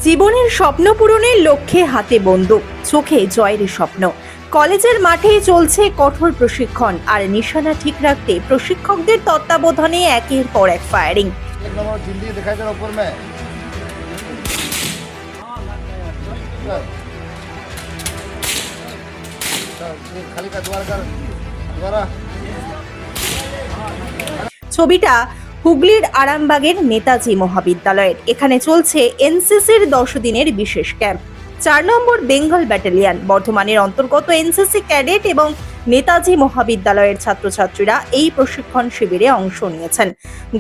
জীবনের স্বপ্ন পূরণের লক্ষ্যে হাতে বন্দুক, চোখে জয়ের স্বপ্ন। কলেজের মাঠেই চলছে কঠোর প্রশিক্ষণ, আর নিশানা ঠিক রাখতে প্রশিক্ষকদের তত্ত্বাবধানে একের পর এক ফায়ারিং। ছবিটা হুগলির আরামবাগের নেতাজি মহাবিদ্যালয়ের। এখানে চলছে এনসিসির 10 দিনের বিশেষ ক্যাম্প। 4 নম্বর বেঙ্গল ব্যাটালিয়ন বর্ধমানের অন্তর্গত এনসিসি ক্যাডেট এবং নেতাজি মহাবিদ্যালয়ের ছাত্রছাত্রীরা এই প্রশিক্ষণ শিবিরে অংশ নিয়েছেন।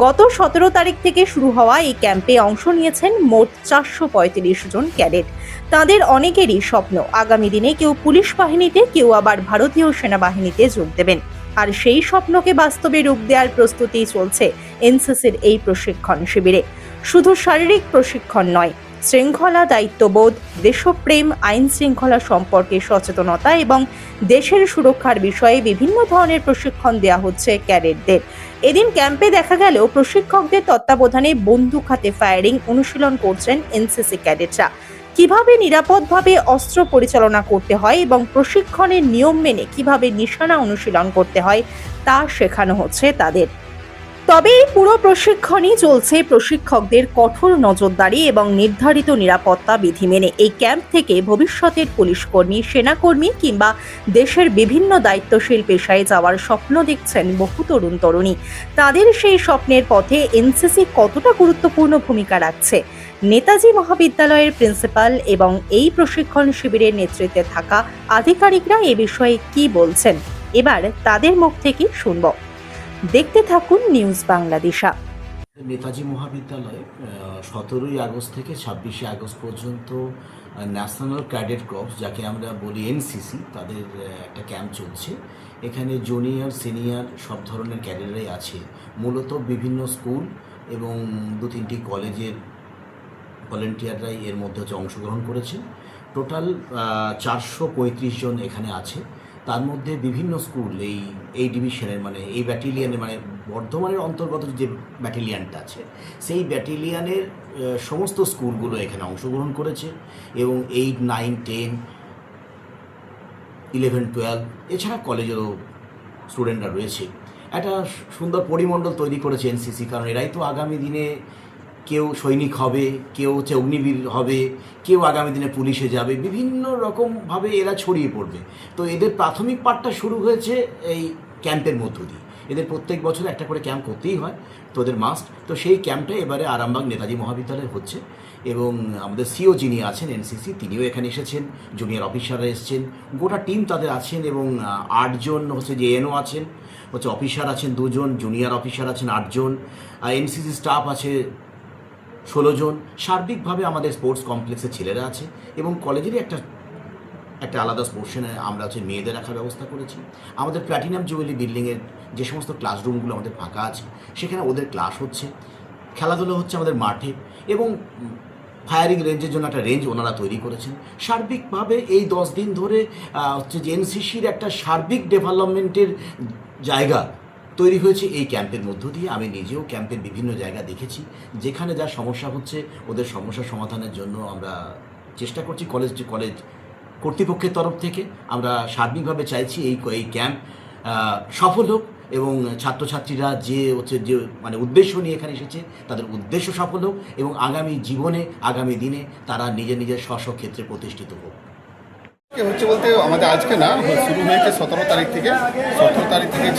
গত 17 তারিখ থেকে শুরু হওয়া এই ক্যাম্পে অংশ নিয়েছেন মোট 435 জন ক্যাডেট। তাদের অনেকেরই স্বপ্ন আগামী দিনে কেউ পুলিশ বাহিনীতে, কেউ আবার ভারতীয় সেনাবাহিনীতে যোগ দেবেন। আর সেই স্বপ্নকে বাস্তবে রূপ দেওয়ার প্রস্তুতি চলছে এনসিসির এই প্রশিক্ষণ শিবিরে। শুধু শারীরিক প্রশিক্ষণ নয়, শৃঙ্খলা, দায়িত্ববোধ, দেশপ্রেম, আইন শৃঙ্খলা সম্পর্কে সচেতনতা এবং দেশের সুরক্ষার বিষয়ে বিভিন্ন ধরনের প্রশিক্ষণ দেওয়া হচ্ছে ক্যাডেটদের। এদিন ক্যাম্পে দেখা গেল প্রশিক্ষকদের তত্ত্বাবধানে বন্দুক হাতে ফায়ারিং অনুশীলন করছেন এনসিসি ক্যাডেটরা। কিভাবে নিরাপদভাবে অস্ত্র পরিচালনা করতে হয় এবং প্রশিক্ষণের নিয়ম মেনে কিভাবে নিশানা অনুশীলন করতে হয় তা শেখানো হচ্ছে তাদের। তবে এই পুরো প্রশিক্ষণই চলছে প্রশিক্ষকদের কঠোর নজরদারি এবং নির্ধারিত নিরাপত্তা বিধি মেনে। এই ক্যাম্প থেকে ভবিষ্যতের পুলিশকর্মী, সেনাকর্মী কিংবা দেশের বিভিন্ন দায়িত্বশীল পেশায় যাওয়ার স্বপ্ন দেখছেন বহু তরুণ তরুণী। তাদের সেই স্বপ্নের পথে এনসিসি কতটা গুরুত্বপূর্ণ ভূমিকা রাখছে, নেতাজি মহাবিদ্যালয়ের প্রিন্সিপাল এবং এই প্রশিক্ষণ শিবিরের নেতৃত্বে থাকা আধিকারিকরা এ বিষয়ে কি বলছেন, এবার তাদের মুখ থেকে শুনব। দেখতে থাকুন নিউজ বাংলাদেশা। নেতাজি মহাবিদ্যালয়ে 17ই আগস্ট থেকে 26শে আগস্ট পর্যন্ত ন্যাশনাল ক্যাডেট কর্পস, যাকে আমরা বলি এনসিসি, তাদের একটা ক্যাম্প চলছে। এখানে জুনিয়র, সিনিয়র সব ধরনের ক্যাডেটরাই আছে। মূলত বিভিন্ন স্কুল এবং 2-3টি কলেজের ভলেন্টিয়াররাই এর মধ্যে অংশগ্রহণ করেছে। টোটাল 435 জন এখানে আছে। তার মধ্যে বিভিন্ন স্কুল এই ডিভিশনের, মানে এই ব্যাটালিয়নের, মানে বর্ধমানের অন্তর্গত যে ব্যাটালিয়নটা আছে সেই ব্যাটালিয়নের সমস্ত স্কুলগুলো এখানে অংশগ্রহণ করেছে এবং 8, 9, 10, 11, 12 এছাড়া কলেজেরও স্টুডেন্টরা রয়েছে। একটা সুন্দর পরিমণ্ডল তৈরি করেছে এনসিসি, কারণ এরাই তো আগামী দিনে কেউ সৈনিক হবে, কেউ অগ্নিবীর হবে, কেউ আগামী দিনে পুলিশে যাবে, বিভিন্ন রকমভাবে এরা ছড়িয়ে পড়বে। তো এদের প্রাথমিক পাঠটা শুরু হয়েছে এই ক্যাম্পের মধ্য দিয়ে। এদের প্রত্যেক বছর একটা করে ক্যাম্প করতেই হয়, তো ওদের মাস্ট। তো সেই ক্যাম্পটা এবারে আরামবাগ নেতাজি মহাবিদ্যালয়ে হচ্ছে এবং আমাদের সিও যিনি আছেন এনসিসি, তিনিও এখানে এসেছেন, জুনিয়র অফিসাররা এসেছেন, গোটা টিম তাদের আছেন এবং 8 জন যে এনও আছেন, অফিসার আছেন 2 জন, জুনিয়র অফিসার আছেন 8 জন, এনসিসি স্টাফ আছে 16 জন। সার্বিকভাবে আমাদের স্পোর্টস কমপ্লেক্সের ছেলেরা আছে এবং কলেজেরই একটা আলাদা স্পোর্টসে আমরা মেয়েদের রাখার ব্যবস্থা করেছি। আমাদের প্ল্যাটিনাম জুয়েলি বিল্ডিংয়ের যে সমস্ত ক্লাসরুমগুলো আমাদের ফাঁকা আছে সেখানে ওদের ক্লাস হচ্ছে, খেলাধুলো হচ্ছে আমাদের মাঠে, এবং ফায়ারিং রেঞ্জের জন্য একটা রেঞ্জ ওনারা তৈরি করেছেন। সার্বিকভাবে এই 10 দিন ধরে যে এনসিসির একটা সার্বিক ডেভেলপমেন্টের জায়গা তৈরি হয়েছে এই ক্যাম্পের মধ্য দিয়ে। আমি নিজেও ক্যাম্পের বিভিন্ন জায়গা দেখেছি, যেখানে যা সমস্যা হচ্ছে ওদের সমস্যা সমাধানের জন্য আমরা চেষ্টা করছি। কলেজ কর্তৃপক্ষের তরফ থেকে আমরা সার্বিকভাবে চাইছি এই ক্যাম্প সফল হোক এবং ছাত্রছাত্রীরা যে মানে উদ্দেশ্য নিয়ে এখানে এসেছে তাদের উদ্দেশ্য সফল হোক এবং আগামী জীবনে, আগামী দিনে তারা নিজের স্ব ক্ষেত্রে প্রতিষ্ঠিত হোক। হচ্ছে বলতে আমাদের আজকে না, শুরু হয়েছে 17 তারিখ থেকে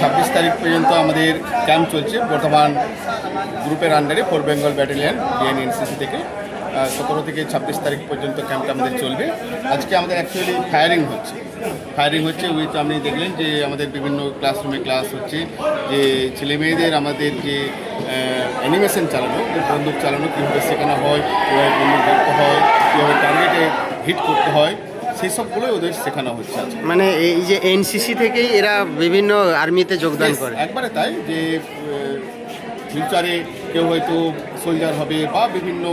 26 তারিখ পর্যন্ত আমাদের ক্যাম্প চলছে বর্ধমান গ্রুপের আন্ডারে 4 বেঙ্গল ব্যাটালিয়ন ডিএনএনসিসি থেকে। 17 থেকে 26 তারিখ পর্যন্ত ক্যাম্পটা আমাদের চলবে। আজকে আমাদের অ্যাকচুয়ালি ফায়ারিং হচ্ছে উইথ, আপনি দেখলেন যে আমাদের বিভিন্ন ক্লাসরুমে ক্লাস হচ্ছে, যে ছেলেমেয়েদের আমাদের যে অ্যানিমেশন চালানো, বন্দুক চালানো কীভাবে শেখানো হয়, কীভাবে বন্দুক ধরতে হয়, কীভাবে টার্গেটে হিট করতে হয়, সেই সবগুলোই ওদের শেখানো হচ্ছে। মানে এই যে এনসিসি থেকেই এরা বিভিন্ন আর্মিতে যোগদান করে? একবারে তাই, যে ফিউচারে কেউ হয়তো সোলজার হবে বা বিভিন্ন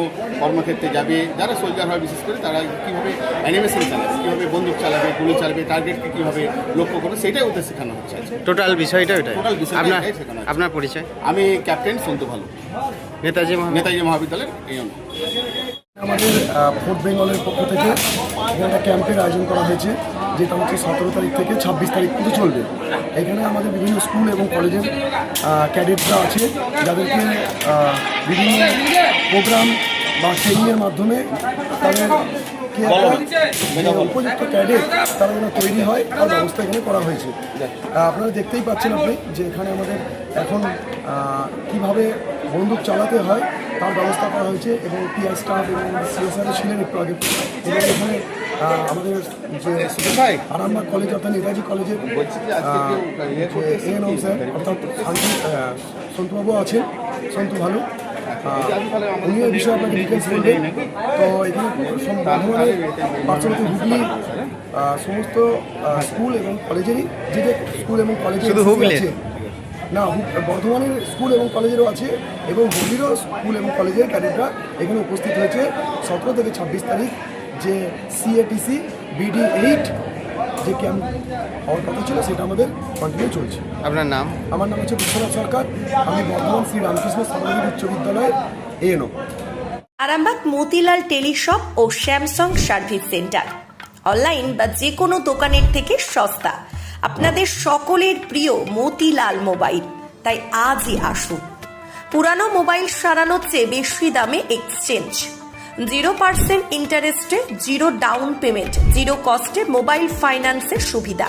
কর্মক্ষেত্রে যাবে। যারা সোলজার হয় বিশেষ করে, তারা কীভাবে অ্যানিমেশন চালাবে, কীভাবে বন্দুক চালাবে, গুলি চালাবে, টার্গেটকে কীভাবে লক্ষ্য করবে, সেটাই ওদের শেখানো হচ্ছে। টোটাল বিষয়টা ওইটাই? টোটাল বিষয়টা শেখানো হচ্ছে। আপনার পরিচয়? আমি ক্যাপ্টেন সন্তু ভালো, নেতাজি মহাবিদ্যালয়ের এই আমাদের ফোর্থ বেঙ্গলের পক্ষ থেকে এখানে একটা ক্যাম্পের আয়োজন করা হয়েছে, যেটা হচ্ছে 17 তারিখ থেকে 26 তারিখ পর্যন্ত চলবে। এখানে আমাদের বিভিন্ন স্কুল এবং কলেজের ক্যাডেটরা আছে, যাদেরকে বিভিন্ন প্রোগ্রাম বা ট্রেনিংয়ের মাধ্যমে তাদের উপযুক্ত ক্যাডেট তারা যেন তৈরি হয় তার ব্যবস্থা এখানে করা হয়েছে। আপনারা দেখতেই পাচ্ছেন আপনি যে এখানে আমাদের এখন কিভাবে বন্দুক চালাতে হয় তার ব্যবস্থা করা হয়েছে, এবং পিআই স্টাফ এবং সিএসআরও ছিলেন একটু আগে। এবং এখানে আমাদের যে আরামবাগ কলেজ অর্থাৎ নেতাজি কলেজের এএনএম স্যার অর্থাৎ সন্তুবাবু আছেন, সন্তু ভালো, উনি এই বিষয়ে আপনাকে ডিটেলস বলবেন। তো এখানে বর্ধমানের পার্শ্ববর্তী হুগলি সমস্ত স্কুল এবং কলেজেরই যে স্কুল এবং কলেজের আছে না, বর্ধমানের স্কুল এবং কলেজেরও আছে, এবং হুগলিরও স্কুল এবং কলেজের ক্যাডেটরা এখানে উপস্থিত হয়েছে 17 থেকে 26 তারিখ যে সিএটিসি BD8 যে ক্যাম্প হওয়ার কথা ছিল সেটা আমাদের কন্টিনিউ চলছে। আপনার নাম? আমার নাম হচ্ছে বিশ্বনাথ সরকার, আমি বর্ধমান শ্রী রামকৃষ্ণ সরকারি উচ্চ বিদ্যালয়ের এএনও। আরামবাগ মতিলাল টেলিশপ ও স্যামসাং সার্ভিস সেন্টার অনলাইন বা যে কোনো দোকানের থেকে সস্তা, আপনাদের সকলের প্রিয় মতিলাল মোবাইল। তাই আজই আসুন। পুরানো মোবাইল সারানোর চেয়ে বেশি দামে এক্সচেঞ্জ, 0% ইন্টারেস্টে, 0 ডাউন পেমেন্ট, 0 কস্টে মোবাইল ফাইন্যান্সের সুবিধা।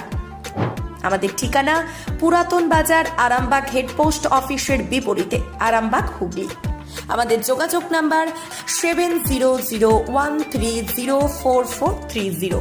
আমাদের ঠিকানা পুরাতন বাজার, আরামবাগ হেডপোস্ট অফিসের বিপরীতে, আরামবাগ হুগলি। আমাদের যোগাযোগ নাম্বার 7001304430।